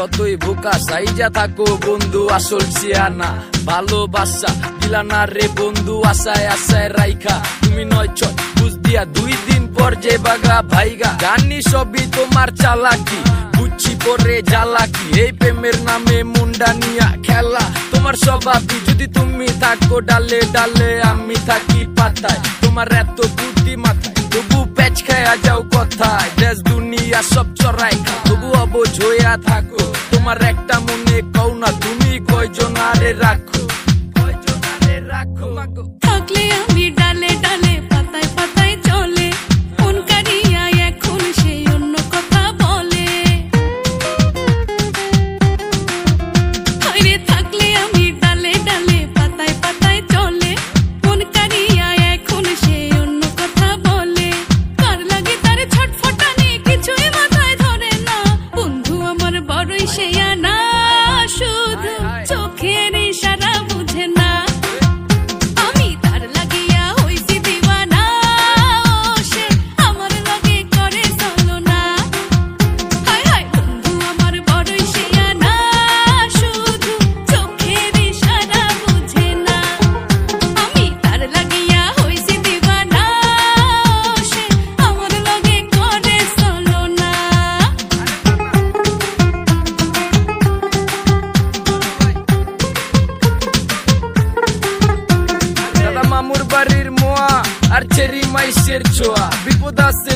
যতই বোকা সাইজা থাকো বন্ধু আসল সিয়ানা ভালোবাসা দিলা না রে বন্ধু আশায় আশায় রাইখা তুমি 9-6 বুঝ দিয়া 2 দিন পর যে বাগা ভাইগা জানি সবই তোমার চালাকি বুঝছি পরে জ্বালাকি এই প্রেমের নামে মুন্ডা নিয়া খেলা তোমার স্বভাবই যদি তুমি থাকো ডালে ডালে আমি থাকি পাতায় তোমার এত বুদ্ধি মাথায় তবু প্যাচ খায়া যাও কথায় দেশ দুনিয়া সব চড়াই তবু অবুঝ হইয়া থাকো তোমার একটা মনে কও না তুমি কয়জন আরে রাখো থাকলে আমি ডালে ডালে পাতায় পাতায় চলে কোন কারিয়া এখন সেই অন্য কথা বলে হায়রে থাকলে আমি ডালে ডালে পাতায় পাতায় চলে কোন কারিয়া এখন সেই অন্য কথা বলে কার লাগে তার ছটফটানি কিছুই মাথায় ধরে না বন্ধু আমার বড়ই শেয়ানা শুধু চোখের ইশারা বুঝে না মামুর বাড়ির মোয়া আর চেরি মাইশের ছোয়া বিপদ আছে